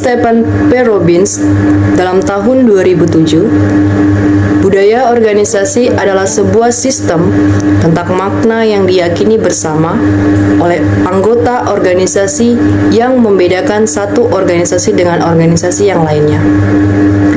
Stephen P. Robbins dalam tahun 2007, budaya organisasi adalah sebuah sistem tentang makna yang diyakini bersama oleh anggota organisasi yang membedakan satu organisasi dengan organisasi yang lainnya.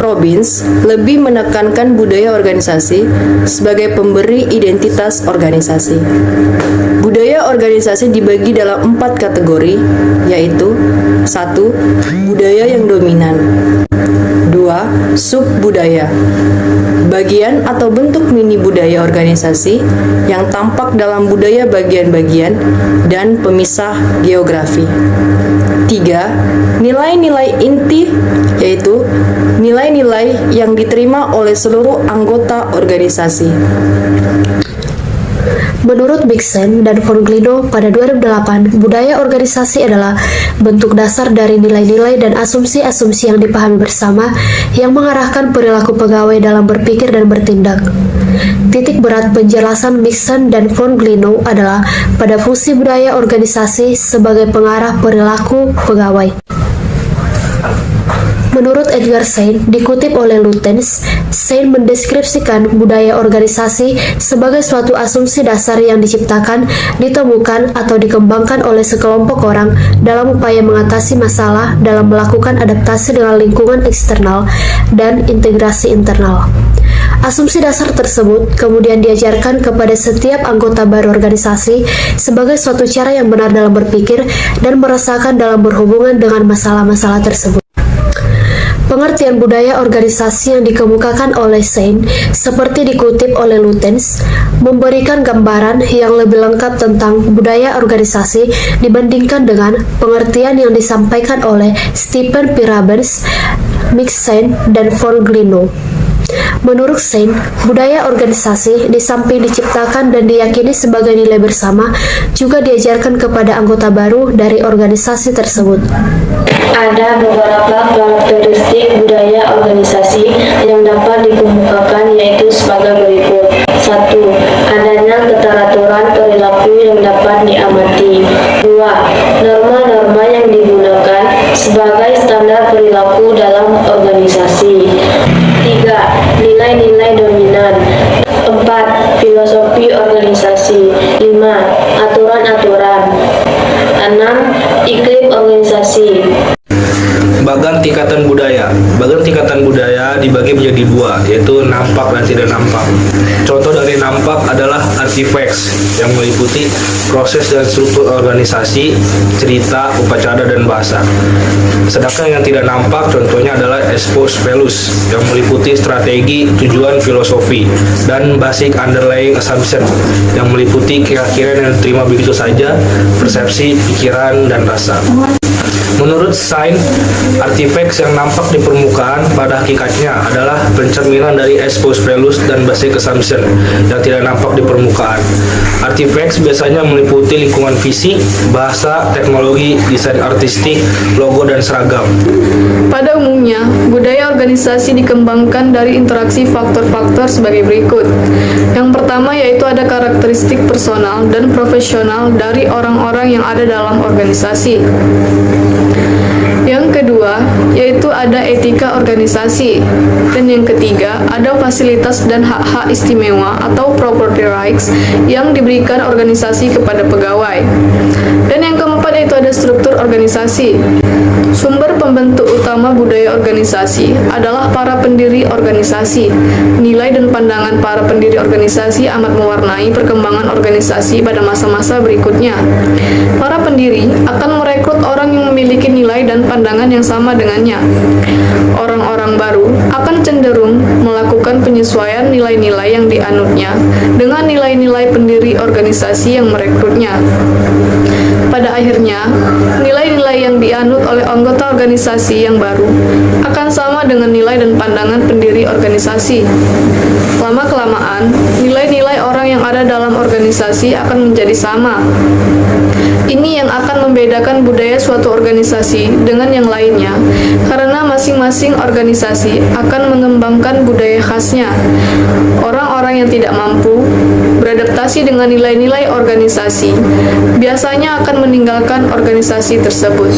Robbins lebih menekankan budaya organisasi sebagai pemberi identitas organisasi. Budaya organisasi dibagi dalam 4 kategori, yaitu 1. Budaya yang dominan. 2. Subbudaya. Bagian atau bentuk mini budaya organisasi yang tampak dalam budaya bagian-bagian dan pemisah geografi. 3. Nilai-nilai inti, yaitu nilai-nilai yang diterima oleh seluruh anggota organisasi. Menurut Bixen dan von Glino pada 2008, budaya organisasi adalah bentuk dasar dari nilai-nilai dan asumsi-asumsi yang dipahami bersama yang mengarahkan perilaku pegawai dalam berpikir dan bertindak. Titik berat penjelasan Bixen dan von Glino adalah pada fungsi budaya organisasi sebagai pengarah perilaku pegawai. Menurut Edgar Schein, dikutip oleh Lutyens, Schein mendeskripsikan budaya organisasi sebagai suatu asumsi dasar yang diciptakan, ditemukan, atau dikembangkan oleh sekelompok orang dalam upaya mengatasi masalah dalam melakukan adaptasi dengan lingkungan eksternal dan integrasi internal. Asumsi dasar tersebut kemudian diajarkan kepada setiap anggota baru organisasi sebagai suatu cara yang benar dalam berpikir dan merasakan dalam berhubungan dengan masalah-masalah tersebut. Pengertian budaya organisasi yang dikemukakan oleh Schein, seperti dikutip oleh Lutyens, memberikan gambaran yang lebih lengkap tentang budaya organisasi dibandingkan dengan pengertian yang disampaikan oleh Stephen P. Robbins, Bixen, dan von Glino. Menurut Schein, budaya organisasi di samping diciptakan dan diyakini sebagai nilai bersama, juga diajarkan kepada anggota baru dari organisasi tersebut. Ada beberapa karakteristik budaya organisasi yang dapat dikemukakan, yaitu sebagai berikut. 1. Adanya keteraturan perilaku yang dapat diamati. 2. Norma-norma yang digunakan sebagai standar perilaku dalam organisasi. 3. Nilai-nilai dominan. 4. Filosofi organisasi. 5. Aturan-aturan. 6. Iklim organisasi. Bagan tingkatan budaya. Bagan tingkatan budaya dibagi menjadi 2, yaitu nampak dan tidak nampak. Contoh dari nampak adalah artifacts yang meliputi proses dan struktur organisasi, cerita, upacara, dan bahasa. Sedangkan yang tidak nampak contohnya adalah expos velus yang meliputi strategi, tujuan, filosofi, dan basic underlying assumption yang meliputi keyakinan yang diterima begitu saja, persepsi, pikiran, dan rasa. Menurut Schein, artifacts yang nampak di permukaan pada hakikatnya adalah pencerminan dari expos velus dan basic assumption yang tidak nampak di permukaan. Artifacts biasanya meliputi lingkungan fisik, bahasa, teknologi, desain artistik, logo, dan seragam. Pada umumnya, budaya organisasi dikembangkan dari interaksi faktor-faktor sebagai berikut. Yang pertama yaitu ada karakteristik personal dan profesional dari orang-orang yang ada dalam organisasi. Yang kedua, yaitu ada etika organisasi. Dan yang ketiga, ada fasilitas dan hak-hak istimewa atau property rights yang diberikan organisasi kepada pegawai. Dan yang keempat, yaitu ada struktur organisasi. Sumber pembentuk utama budaya organisasi adalah para pendiri organisasi. Nilai dan pandangan para pendiri organisasi amat mewarnai perkembangan organisasi pada masa-masa berikutnya. Para pendiri akan merekrut orang yang memiliki nilai dan pandangan yang sama dengannya. Orang-orang baru akan cenderung melakukan penyesuaian nilai-nilai yang dianutnya dengan nilai-nilai pendiri organisasi yang merekrutnya. Pada akhirnya, nilai-nilai yang dianut oleh anggota organisasi yang baru akan sama dengan nilai dan pandangan pendiri organisasi. Lama-kelamaan, nilai-nilai orang yang ada dalam organisasi akan menjadi sama. Ini yang akan membedakan budaya suatu organisasi dengan yang lainnya, karena masing-masing organisasi akan mengembangkan budaya khasnya. Orang-orang yang tidak mampu beradaptasi dengan nilai-nilai organisasi biasanya akan meninggalkan organisasi tersebut.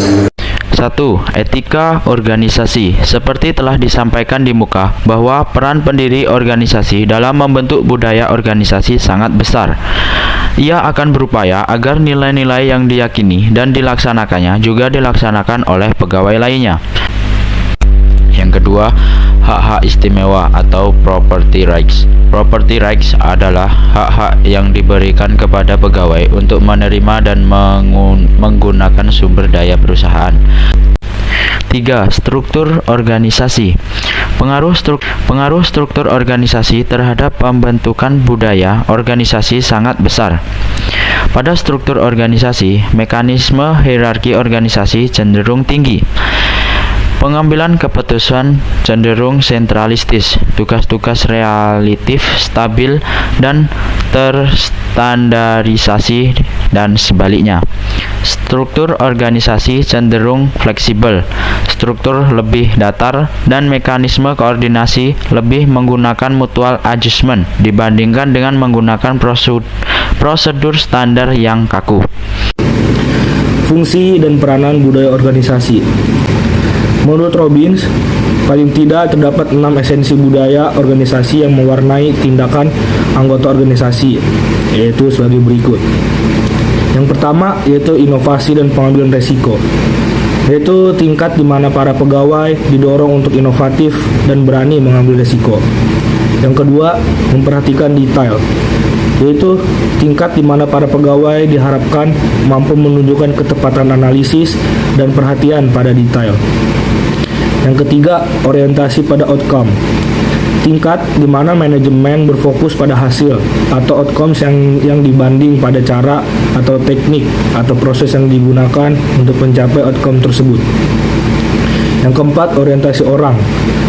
1. Etika organisasi. Seperti telah disampaikan di muka, bahwa peran pendiri organisasi dalam membentuk budaya organisasi sangat besar. Ia akan berupaya agar nilai-nilai yang diyakini dan dilaksanakannya juga dilaksanakan oleh pegawai lainnya. Yang kedua, hak-hak istimewa atau property rights. Property rights adalah hak-hak yang diberikan kepada pegawai untuk menerima dan menggunakan sumber daya perusahaan. 3. Struktur organisasi. Pengaruh struktur organisasi terhadap pembentukan budaya organisasi sangat besar. Pada struktur organisasi, mekanisme hierarki organisasi cenderung tinggi. Pengambilan keputusan cenderung sentralistis, tugas-tugas relatif stabil dan terstandarisasi, dan sebaliknya. Struktur organisasi cenderung fleksibel, struktur lebih datar, dan mekanisme koordinasi lebih menggunakan mutual adjustment dibandingkan dengan menggunakan prosedur standar yang kaku. Fungsi dan peranan budaya organisasi. Menurut Robbins, paling tidak terdapat 6 esensi budaya organisasi yang mewarnai tindakan anggota organisasi, yaitu sebagai berikut. Yang pertama yaitu inovasi dan pengambilan resiko, yaitu tingkat di mana para pegawai didorong untuk inovatif dan berani mengambil resiko. Yang kedua, memperhatikan detail, yaitu tingkat di mana para pegawai diharapkan mampu menunjukkan ketepatan analisis dan perhatian pada detail. Yang ketiga, orientasi pada outcome, tingkat di mana manajemen berfokus pada hasil atau outcomes yang dibanding pada cara atau teknik atau proses yang digunakan untuk mencapai outcome tersebut. Yang keempat, orientasi orang,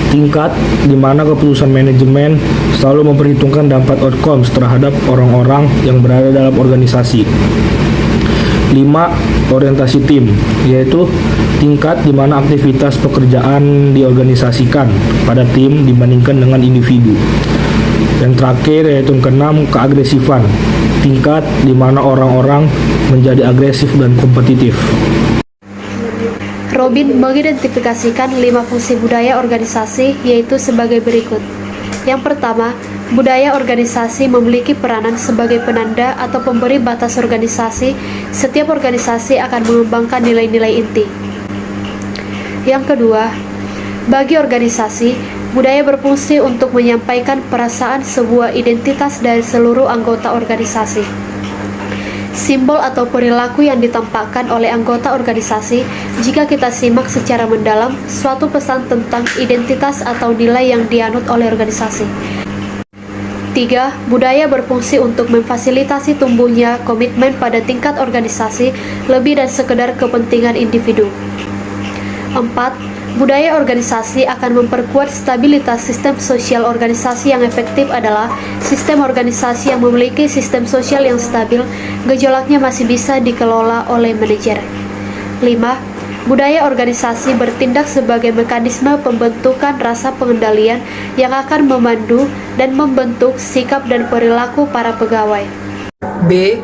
tingkat di mana keputusan manajemen selalu memperhitungkan dampak outcomes terhadap orang-orang yang berada dalam organisasi. 5. Orientasi tim, yaitu tingkat di mana aktivitas pekerjaan diorganisasikan pada tim dibandingkan dengan individu. Yang terakhir yaitu keenam, keagresifan, tingkat di mana orang-orang menjadi agresif dan kompetitif. Robin mengidentifikasikan 5 fungsi budaya organisasi, yaitu sebagai berikut. Yang pertama, budaya organisasi memiliki peranan sebagai penanda atau pemberi batas organisasi. Setiap organisasi akan mengembangkan nilai-nilai inti. Yang kedua, bagi organisasi, budaya berfungsi untuk menyampaikan perasaan sebuah identitas dari seluruh anggota organisasi. Simbol atau perilaku yang ditampakkan oleh anggota organisasi, jika kita simak secara mendalam, suatu pesan tentang identitas atau nilai yang dianut oleh organisasi. 3. Budaya berfungsi untuk memfasilitasi tumbuhnya komitmen pada tingkat organisasi lebih dan sekedar kepentingan individu. 4. Budaya organisasi akan memperkuat stabilitas sistem sosial. Organisasi yang efektif adalah sistem organisasi yang memiliki sistem sosial yang stabil, gejolaknya masih bisa dikelola oleh manajer. 5. Budaya organisasi bertindak sebagai mekanisme pembentukan rasa pengendalian yang akan memandu dan membentuk sikap dan perilaku para pegawai. B.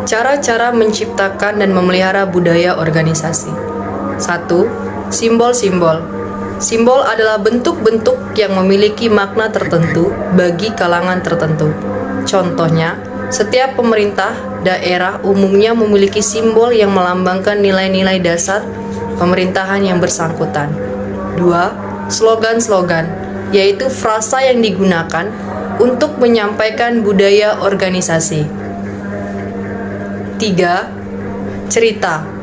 Cara-cara menciptakan dan memelihara budaya organisasi. 1. Simbol-simbol. Simbol adalah bentuk-bentuk yang memiliki makna tertentu bagi kalangan tertentu. Contohnya, setiap pemerintah daerah umumnya memiliki simbol yang melambangkan nilai-nilai dasar pemerintahan yang bersangkutan. 2. Slogan-slogan, yaitu frasa yang digunakan untuk menyampaikan budaya organisasi. 3. Cerita.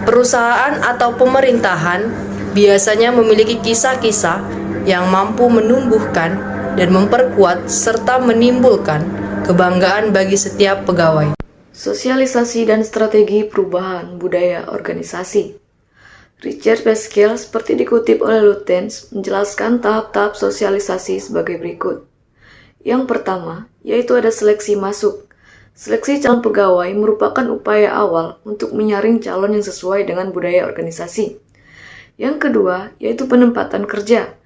Perusahaan atau pemerintahan biasanya memiliki kisah-kisah yang mampu menumbuhkan dan memperkuat serta menimbulkan kebanggaan bagi setiap pegawai. Sosialisasi dan strategi perubahan budaya organisasi. Richard Pascal, seperti dikutip oleh Lutyens, menjelaskan tahap-tahap sosialisasi sebagai berikut. Yang pertama, yaitu ada seleksi masuk. Seleksi calon pegawai merupakan upaya awal untuk menyaring calon yang sesuai dengan budaya organisasi. Yang kedua, yaitu penempatan kerja.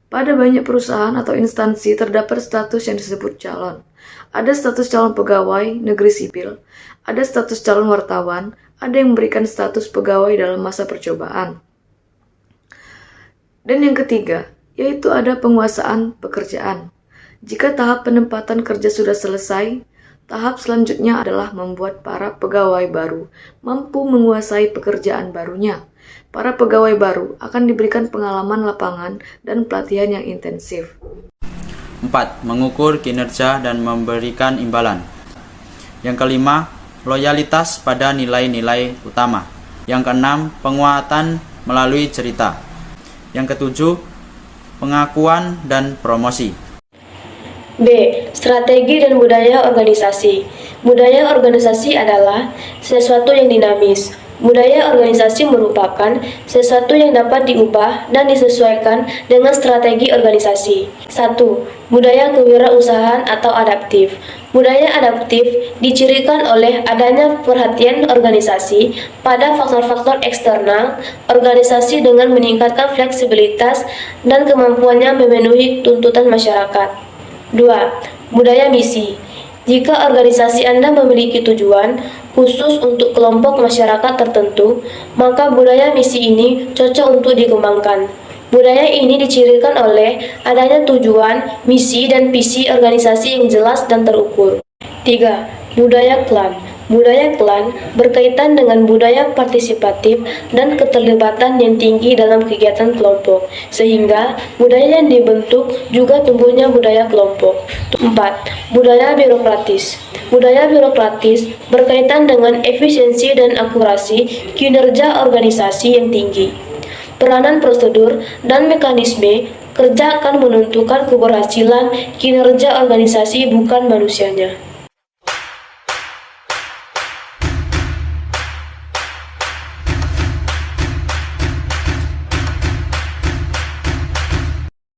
Pada banyak perusahaan atau instansi terdapat status yang disebut calon. Ada status calon pegawai negeri sipil, ada status calon wartawan, ada yang memberikan status pegawai dalam masa percobaan. Dan yang ketiga, yaitu ada penguasaan pekerjaan. Jika tahap penempatan kerja sudah selesai, tahap selanjutnya adalah membuat para pegawai baru mampu menguasai pekerjaan barunya. Para pegawai baru akan diberikan pengalaman lapangan dan pelatihan yang intensif. 4. Mengukur kinerja dan memberikan imbalan. Yang kelima, loyalitas pada nilai-nilai utama. Yang keenam, penguatan melalui cerita. Yang ketujuh, pengakuan dan promosi. B. Strategi dan budaya organisasi. Budaya organisasi adalah sesuatu yang dinamis. Budaya organisasi merupakan sesuatu yang dapat diubah dan disesuaikan dengan strategi organisasi. 1. Budaya kewirausahaan atau adaptif. Budaya adaptif dicirikan oleh adanya perhatian organisasi pada faktor-faktor eksternal organisasi dengan meningkatkan fleksibilitas dan kemampuannya memenuhi tuntutan masyarakat. 2. Budaya misi. Jika organisasi Anda memiliki tujuan khusus untuk kelompok masyarakat tertentu, maka budaya misi ini cocok untuk dikembangkan. Budaya ini dicirikan oleh adanya tujuan, misi, dan visi organisasi yang jelas dan terukur. 3. Budaya klan. Budaya klan berkaitan dengan budaya partisipatif dan keterlibatan yang tinggi dalam kegiatan kelompok, sehingga budaya yang dibentuk juga tumbuhnya budaya kelompok. 4. Budaya birokratis. Budaya birokratis berkaitan dengan efisiensi dan akurasi kinerja organisasi yang tinggi. Peranan prosedur dan mekanisme kerja akan menentukan keberhasilan kinerja organisasi, bukan manusianya.